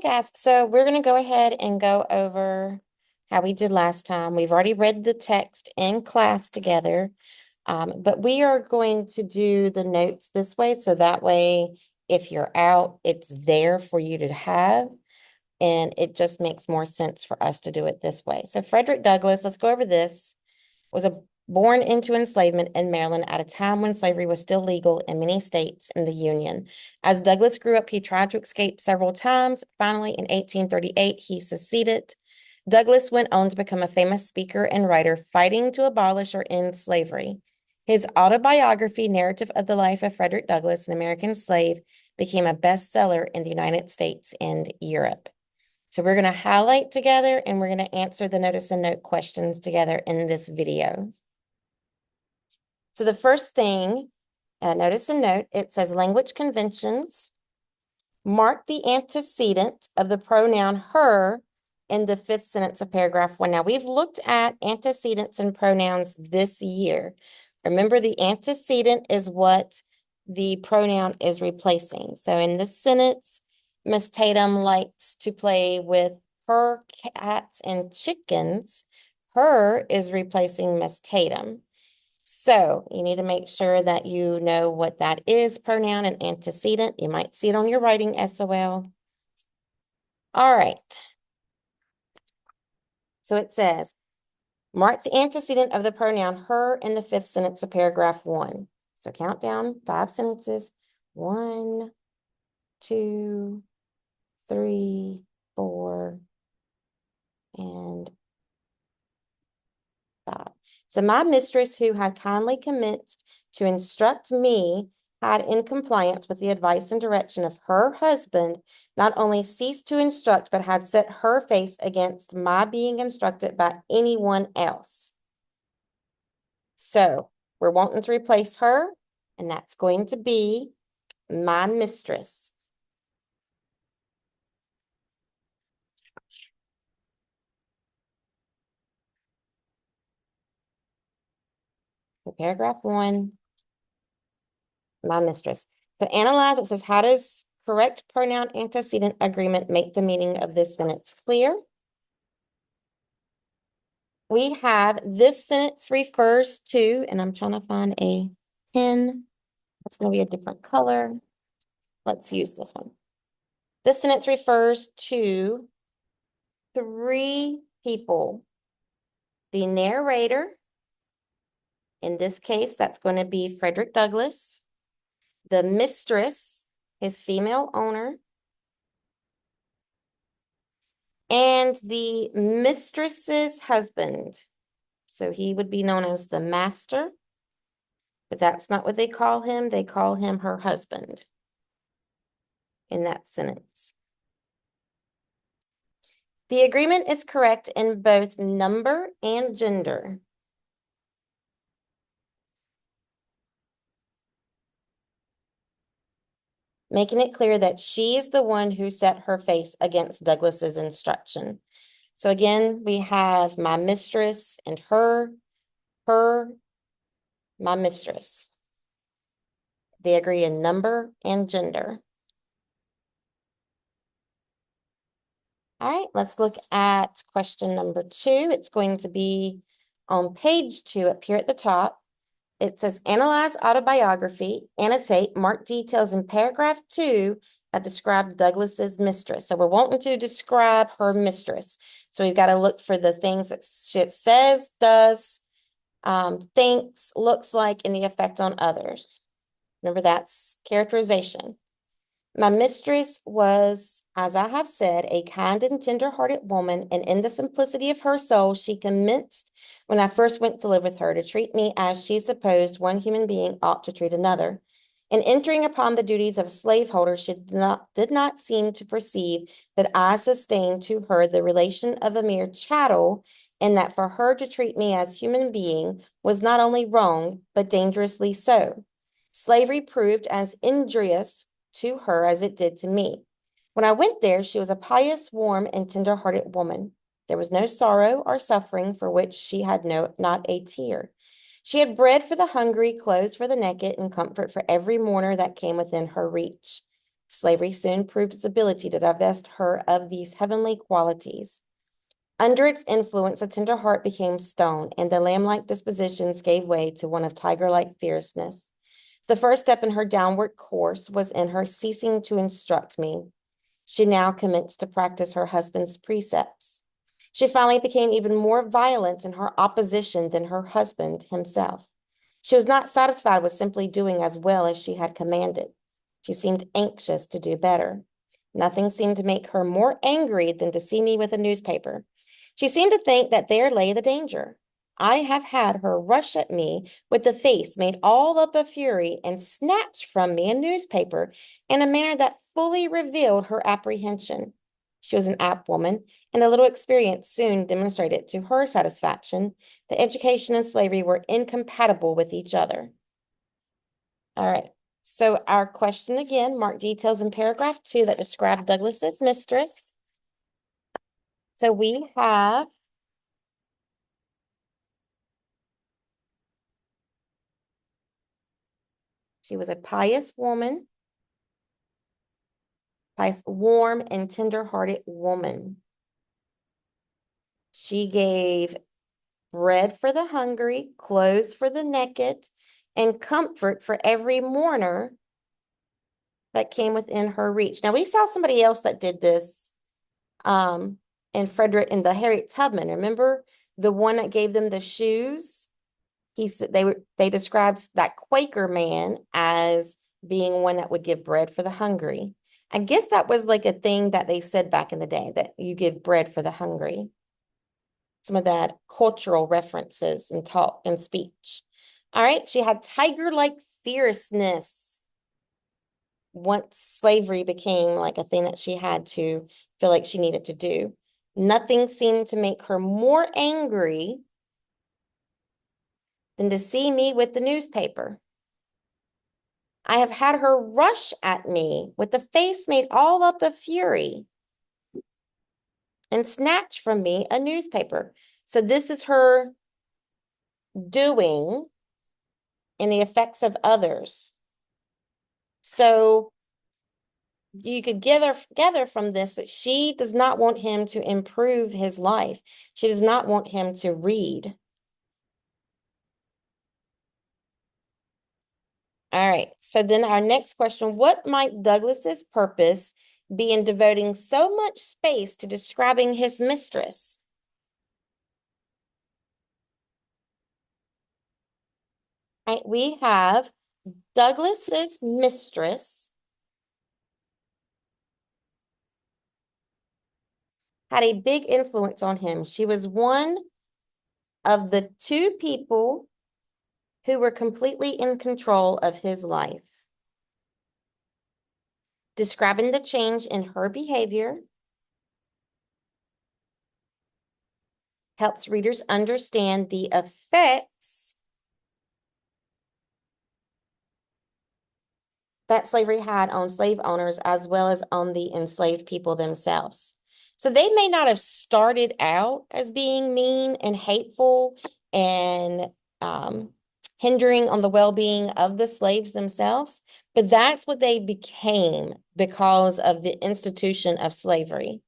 Hey guys, so we're going to go ahead and go over how we did last time. We've already read the text in class together, but we are going to do the notes this way. So that way, if you're out, it's there for you to have. And it just makes more sense for us to do it this way. So Frederick Douglass, let's go over this, was born into enslavement in Maryland at a time when slavery was still legal in many states in the Union. As Douglass grew up, he tried to escape several times. Finally, in 1838, he succeeded. Douglass went on to become a famous speaker and writer, fighting to abolish or end slavery. His autobiography, Narrative of the Life of Frederick Douglass, an American Slave, became a bestseller in the United States and Europe. So we're going to highlight together and we're going to answer the notice and note questions together in this video. So the first thing, notice and note, it says language conventions. Mark the antecedent of the pronoun her in the fifth sentence of paragraph 1. Now, we've looked at antecedents and pronouns this year. Remember, the antecedent is what the pronoun is replacing. So in this sentence, Miss Tatum likes to play with her cats and chickens. Her is replacing Miss Tatum. So you need to make sure that you know what that is, pronoun and antecedent. You might see it on your writing SOL. All right. So it says, mark the antecedent of the pronoun her in the fifth sentence of paragraph 1. So count down 5 sentences. 1, 2, 3, 4, and 5. So my mistress, who had kindly commenced to instruct me, had, in compliance with the advice and direction of her husband, not only ceased to instruct, but had set her face against my being instructed by anyone else. So we're wanting to replace her, and that's going to be my mistress. So paragraph 1, my mistress. So analyze, it says, how does correct pronoun antecedent agreement make the meaning of this sentence clear? We have this sentence refers to, and I'm trying to find a pen. That's going to be a different color. Let's use this one. This sentence refers to 3 people. The narrator, in this case, that's going to be Frederick Douglass. The mistress, his female owner, and the mistress's husband. So he would be known as the master, but that's not what they call him. They call him her husband in that sentence. The agreement is correct in both number and gender. Making it clear that she is the one who set her face against Douglas's instruction. So again, we have my mistress and her, my mistress. They agree in number and gender. All right, let's look at question number 2. It's going to be on page 2 up here at the top. It says, analyze autobiography, annotate, mark details in paragraph 2 that describe Douglas's mistress. So we're wanting to describe her mistress. So we've got to look for the things that it says, does, thinks, looks like, and the effect on others. Remember, that's characterization. My mistress was, as I have said, a kind and tender-hearted woman, and in the simplicity of her soul, she commenced, when I first went to live with her, to treat me as she supposed one human being ought to treat another. In entering upon the duties of a slaveholder, she did not seem to perceive that I sustained to her the relation of a mere chattel, and that for her to treat me as human being was not only wrong, but dangerously so. Slavery proved as injurious to her as it did to me. When I went there, she was a pious, warm, and tender-hearted woman. There was no sorrow or suffering for which she had not a tear. She had bread for the hungry, clothes for the naked, and comfort for every mourner that came within her reach. Slavery soon proved its ability to divest her of these heavenly qualities. Under its influence, a tender heart became stone, and the lamb-like dispositions gave way to one of tiger-like fierceness. The first step in her downward course was in her ceasing to instruct me. She now commenced to practice her husband's precepts. She finally became even more violent in her opposition than her husband himself. She was not satisfied with simply doing as well as she had commanded. She seemed anxious to do better. Nothing seemed to make her more angry than to see me with a newspaper. She seemed to think that there lay the danger. I have had her rush at me with a face made all up of fury and snatch from me a newspaper in a manner that fully revealed her apprehension. She was an apt woman, and a little experience soon demonstrated to her satisfaction that education and slavery were incompatible with each other. All right. So our question again, mark details in paragraph 2 that describe Douglas's mistress. So we have she was a pious woman, pious, warm, and tender-hearted woman. She gave bread for the hungry, clothes for the naked, and comfort for every mourner that came within her reach. Now, we saw somebody else that did this in Frederick, in the Harriet Tubman. Remember the one that gave them the shoes? He said they described that Quaker man as being one that would give bread for the hungry. I guess that was like a thing that they said back in the day, that you give bread for the hungry. Some of that cultural references and talk and speech. All right, she had tiger-like fierceness. Once slavery became like a thing that she had to feel like she needed to do. Nothing seemed to make her more angry than to see me with the newspaper. I have had her rush at me with a face made all up of fury and snatch from me a newspaper. So this is her doing in the effects of others. So you could gather from this that she does not want him to improve his life. She does not want him to read. All right. So then our next question, what might Douglas's purpose be in devoting so much space to describing his mistress? All right, we have Douglas's mistress had a big influence on him. She was one of the two people who were completely in control of his life. Describing the change in her behavior helps readers understand the effects that slavery had on slave owners as well as on the enslaved people themselves. So they may not have started out as being mean and hateful and hindering on the well-being of the slaves themselves, but that's what they became because of the institution of slavery.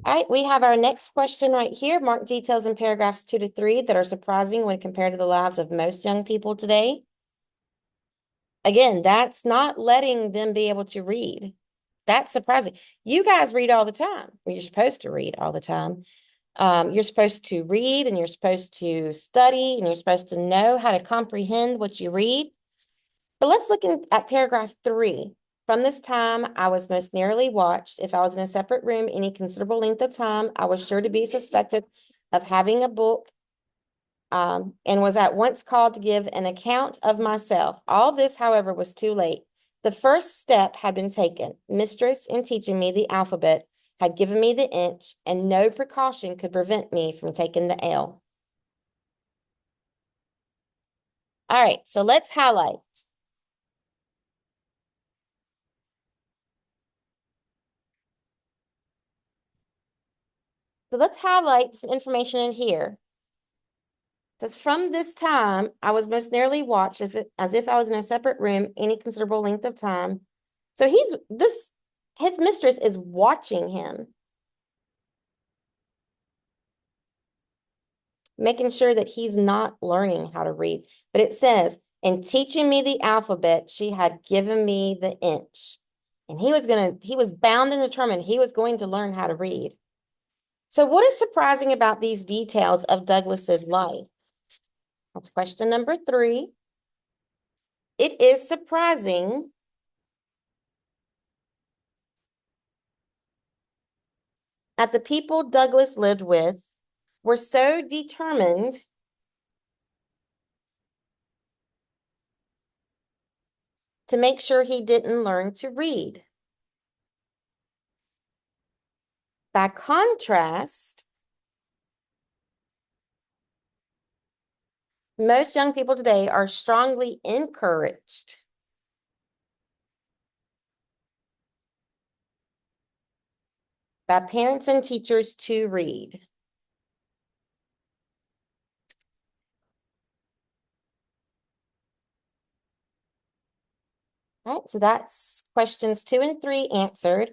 All right, we have our next question right here. Mark details in paragraphs 2 to 3 that are surprising when compared to the lives of most young people today. Again, that's not letting them be able to read. That's surprising. You guys read all the time. Well, you're supposed to read all the time. You're supposed to read and you're supposed to study and you're supposed to know how to comprehend what you read. But let's look at paragraph 3. From this time, I was most narrowly watched. If I was in a separate room any considerable length of time, I was sure to be suspected of having a book and was at once called to give an account of myself. All this, however, was too late. The first step had been taken. Mistress, in teaching me the alphabet, had given me the inch, and no precaution could prevent me from taking the L. All right, so let's highlight. So let's highlight some information in here. Says, from this time, I was most nearly watched as if I was in a separate room any considerable length of time. So his mistress is watching him, making sure that he's not learning how to read. But it says, in teaching me the alphabet, she had given me the inch. And he was bound and determined he was going to learn how to read. So what is surprising about these details of Douglas's life? That's question number 3. It is surprising that the people Douglas lived with were so determined to make sure he didn't learn to read. By contrast, most young people today are strongly encouraged by parents and teachers to read. All right, so that's questions 2 and 3 answered.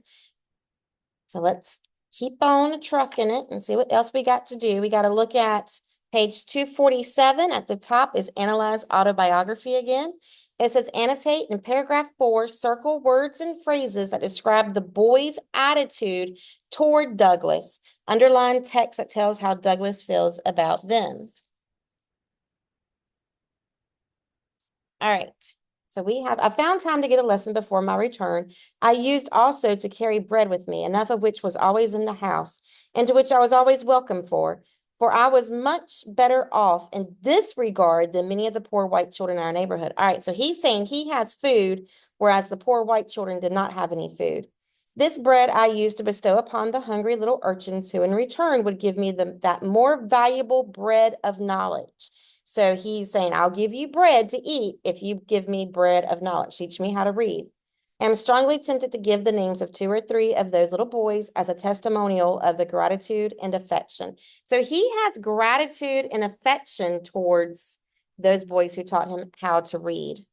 So let's keep on trucking it and see what else we got to do. We got to look at page 247. At the top is Analyze Autobiography again. It says annotate in paragraph 4, circle words and phrases that describe the boy's attitude toward Douglas. Underline text that tells how Douglas feels about them. All right. So I found time to get a lesson before my return. I used also to carry bread with me, enough of which was always in the house, and to which I was always welcome for I was much better off in this regard than many of the poor white children in our neighborhood. All right, so he's saying he has food, whereas the poor white children did not have any food. This bread I used to bestow upon the hungry little urchins who in return would give me that more valuable bread of knowledge. So he's saying, I'll give you bread to eat if you give me bread of knowledge. Teach me how to read. I'm strongly tempted to give the names of 2 or 3 of those little boys as a testimonial of the gratitude and affection. So he has gratitude and affection towards those boys who taught him how to read.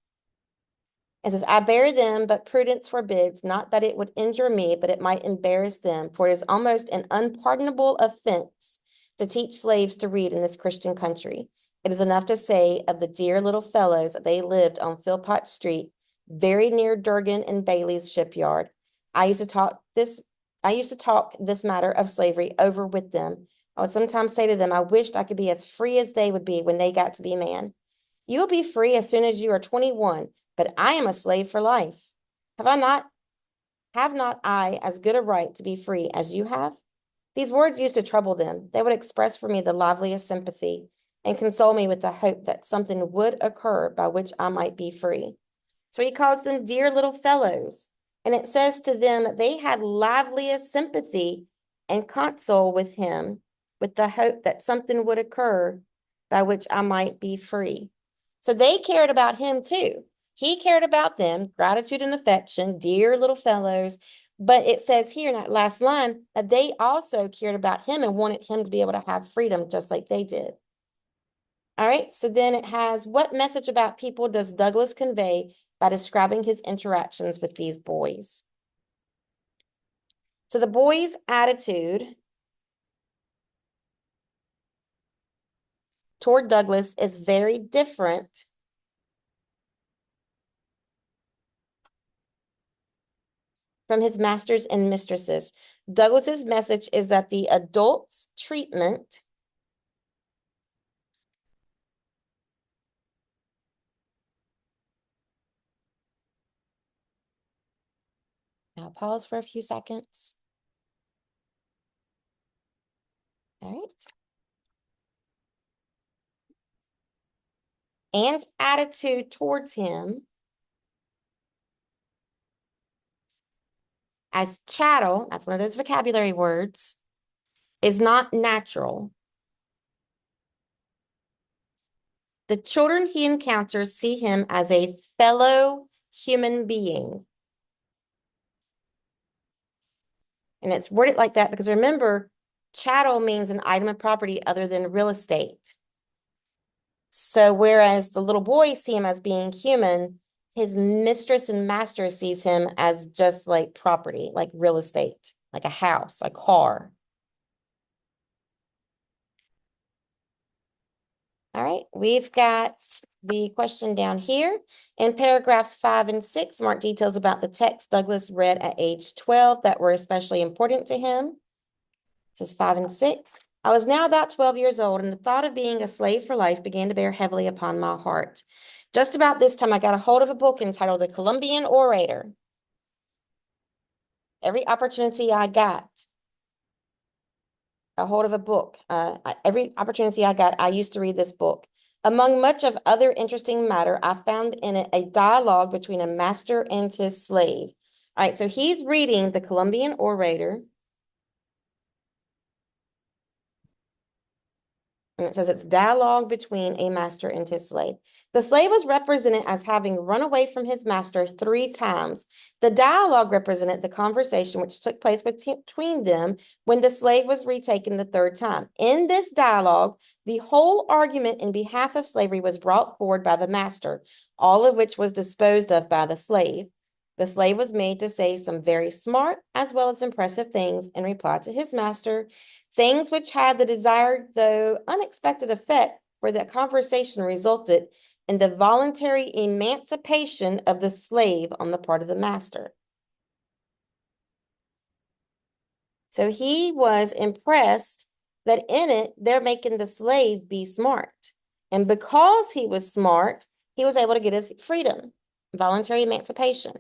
It says, I bear them, but prudence forbids, not that it would injure me, but it might embarrass them, for it is almost an unpardonable offense to teach slaves to read in this Christian country. It is enough to say of the dear little fellows that they lived on Philpott Street, very near Durgan and Bailey's shipyard. I used to talk this matter of slavery over with them. I would sometimes say to them, I wished I could be as free as they would be when they got to be man. You will be free as soon as you are 21, but I am a slave for life. Have not I as good a right to be free as you have? These words used to trouble them. They would express for me the liveliest sympathy and console me with the hope that something would occur by which I might be free. So he calls them dear little fellows. And it says to them that they had liveliest sympathy and console with him with the hope that something would occur by which I might be free. So they cared about him too. He cared about them, gratitude and affection, dear little fellows. But it says here in that last line that they also cared about him and wanted him to be able to have freedom just like they did. All right, so then it has, what message about people does Douglas convey by describing his interactions with these boys? So the boys' attitude toward Douglas is very different from his masters and mistresses. Douglas's message is that the adults' treatment I'll pause for a few seconds. All right. And attitude towards him as chattel, that's one of those vocabulary words, is not natural. The children he encounters see him as a fellow human being. And it's worded like that because remember, chattel means an item of property other than real estate. So whereas the little boys see him as being human, his mistress and master sees him as just like property, like real estate, like a house, a car. All right, we've got the question down here. In paragraphs 5 and 6, mark details about the text Douglas read at age 12 that were especially important to him. This is 5 and 6. I was now about 12 years old, and the thought of being a slave for life began to bear heavily upon my heart. Just about this time, I got a hold of a book entitled The Columbian Orator. Every opportunity I got a hold of a book, every opportunity I got, I used to read this book. Among much of other interesting matter, I found in it a dialogue between a master and his slave. All right, so he's reading The Columbian Orator. And it says it's dialogue between a master and his slave. The slave was represented as having run away from his master 3 times. The dialogue represented the conversation which took place between them when the slave was retaken the 3rd time. In this dialogue, the whole argument in behalf of slavery was brought forward by the master, all of which was disposed of by the slave. The slave was made to say some very smart as well as impressive things in reply to his master, things which had the desired though unexpected effect, for the conversation resulted in the voluntary emancipation of the slave on the part of the master. So he was impressed that in it, they're making the slave be smart. And because he was smart, he was able to get his freedom, voluntary emancipation.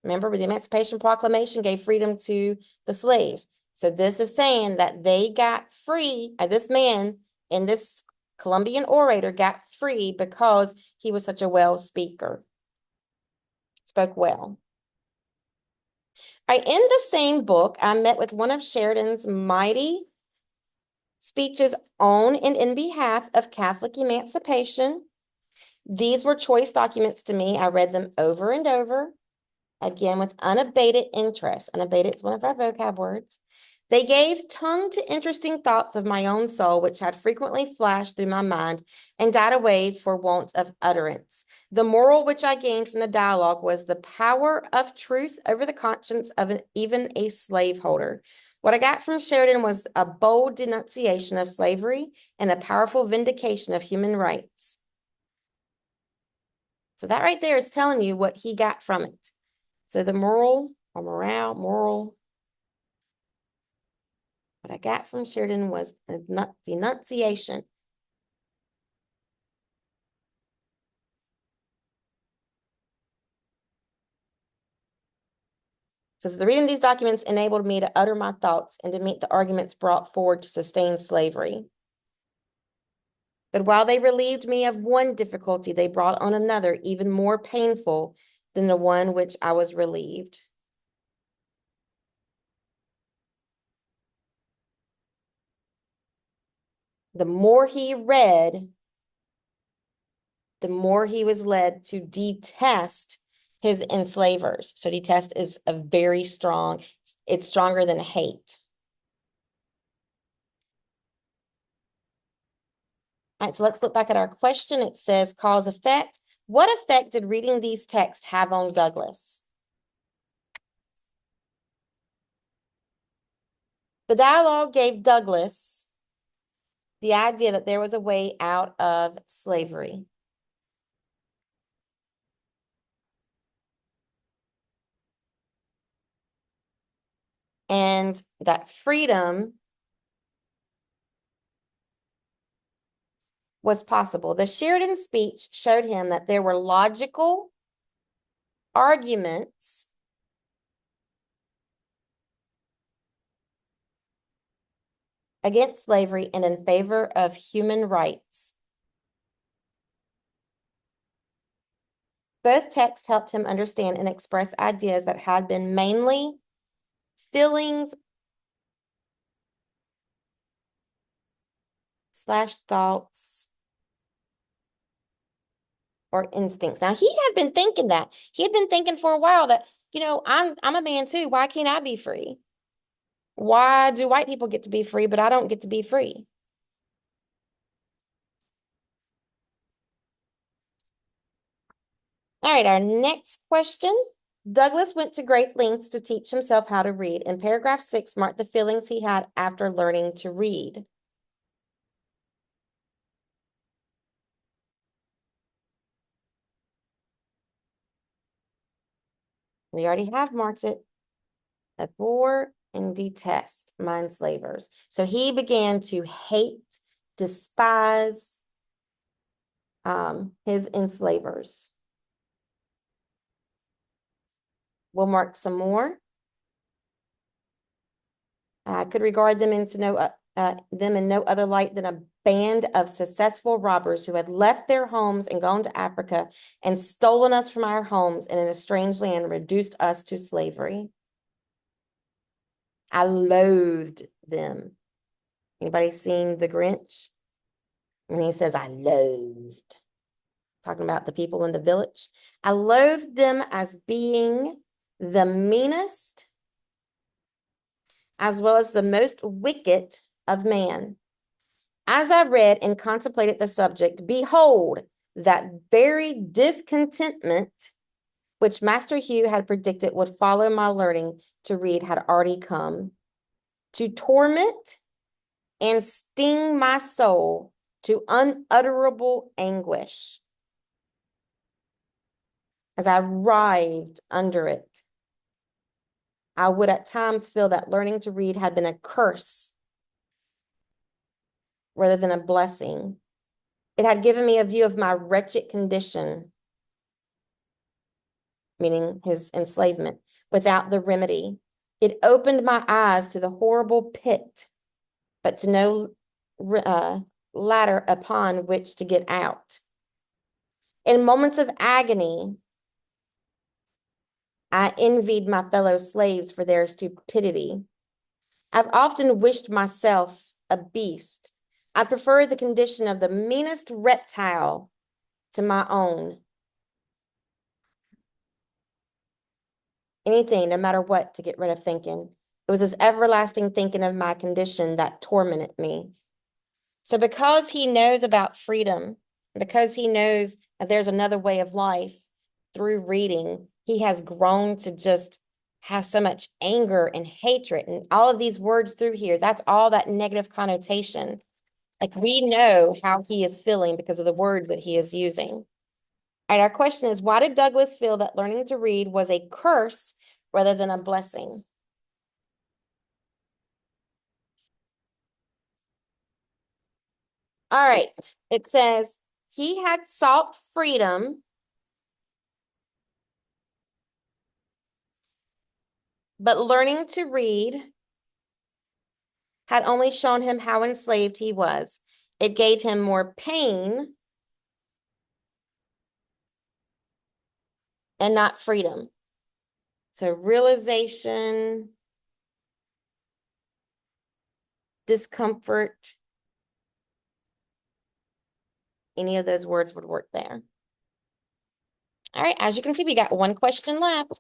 Remember, the Emancipation Proclamation gave freedom to the slaves. So this is saying that they got free, this man in this Columbian orator got free because he was such a well speaker, spoke well. In the same book, I met with one of Sheridan's mighty speeches on and in behalf of Catholic emancipation. These were choice documents to me. I read them over and over, again with unabated interest. Unabated is one of our vocab words. They gave tongue to interesting thoughts of my own soul, which had frequently flashed through my mind and died away for want of utterance. The moral which I gained from the dialogue was the power of truth over the conscience of even a slaveholder. What I got from Sheridan was a bold denunciation of slavery and a powerful vindication of human rights. So that right there is telling you what he got from it. So the moral, what I got from Sheridan was a denunciation. So the reading of these documents enabled me to utter my thoughts and to meet the arguments brought forward to sustain slavery. But while they relieved me of one difficulty, they brought on another even more painful than the one which I was relieved. The more he read, the more he was led to detest his enslavers. So detest is a very strong, it's stronger than hate. All right, so let's look back at our question. It says cause effect. What effect did reading these texts have on Douglas? The dialogue gave Douglas the idea that there was a way out of slavery. And that freedom was possible. The Sheridan speech showed him that there were logical arguments against slavery and in favor of human rights. Both texts helped him understand and express ideas that had been mainly feelings / thoughts or instincts. Now, he had been thinking that. He had been thinking for a while that, I'm a man too. Why can't I be free? Why do white people get to be free, but I don't get to be free? All right, our next question. Douglas went to great lengths to teach himself how to read. In paragraph 6, mark the feelings he had after learning to read. We already have marked it. Abhor and detest my enslavers. So he began to hate, despise his enslavers. We'll mark some more. I could regard them them in no other light than a band of successful robbers who had left their homes and gone to Africa and stolen us from our homes and in a strange land reduced us to slavery. I loathed them. Anybody seen The Grinch? And he says, I loathed. Talking about the people in the village. I loathed them as being the meanest as well as the most wicked of man. As I read and contemplated the subject, behold, that very discontentment which Master Hugh had predicted would follow my learning to read had already come to torment and sting my soul to unutterable anguish. As I writhed under it, I would at times feel that learning to read had been a curse rather than a blessing. It had given me a view of my wretched condition, meaning his enslavement, without the remedy. It opened my eyes to the horrible pit, but to no ladder upon which to get out. In moments of agony, I envied my fellow slaves for their stupidity. I've often wished myself a beast. I prefer the condition of the meanest reptile to my own. Anything, no matter what, to get rid of thinking. It was this everlasting thinking of my condition that tormented me. So because he knows about freedom, because he knows that there's another way of life through reading, he has grown to just have so much anger and hatred and all of these words through here. That's all that negative connotation. Like we know how he is feeling because of the words that he is using. All right, our question is, why did Douglas feel that learning to read was a curse rather than a blessing? All right, it says he had sought freedom, but learning to read had only shown him how enslaved he was. It gave him more pain and not freedom. So realization, discomfort, any of those words would work there. All right, as you can see, we got one question left.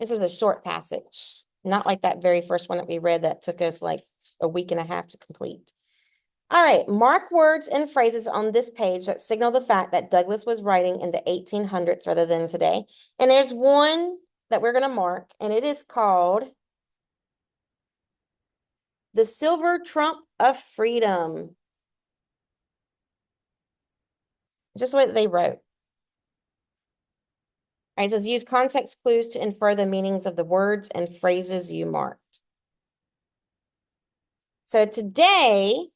This is a short passage, not like that very first one that we read that took us like a week and a half to complete. All right, mark words and phrases on this page that signal the fact that Douglas was writing in the 1800s rather than today. And there's one that we're going to mark, and it is called the silver trump of freedom. Just the way that they wrote. All right, it says use context clues to infer the meanings of the words and phrases you marked. So today,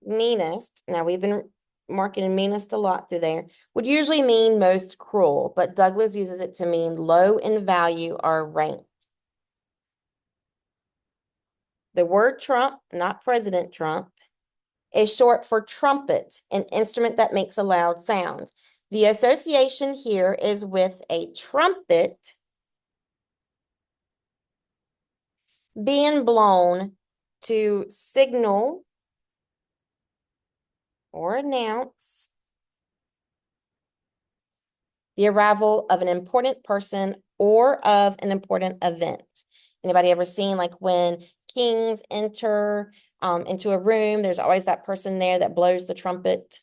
meanest, now we've been marking meanest a lot through there, would usually mean most cruel, but Douglas uses it to mean low in value or rank. The word Trump, not President Trump, is short for trumpet, an instrument that makes a loud sound. The association here is with a trumpet being blown to signal or announce the arrival of an important person or of an important event. Anybody ever seen like when kings enter into a room, there's always that person there that blows the trumpet?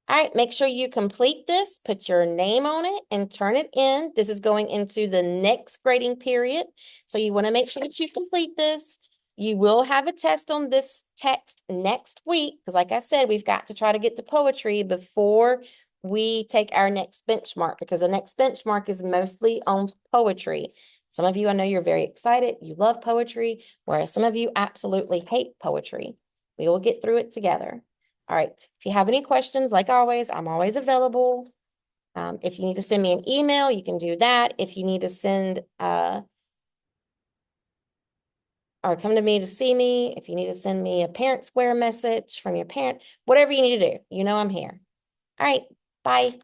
All right, make sure you complete this, put your name on it, and turn it in. This is going into the next grading period. So you want to make sure that you complete this. You will have a test on this text next week, because like I said, we've got to try to get to poetry before we take our next benchmark, because the next benchmark is mostly on poetry. Some of you, I know you're very excited. You love poetry, whereas some of you absolutely hate poetry. We will get through it together. All right. If you have any questions, like always, I'm always available. If you need to send me an email, you can do that. If you need to send or come to me to see me, if you need to send me a parent square message from your parent, whatever you need to do, you know I'm here. All right. Bye.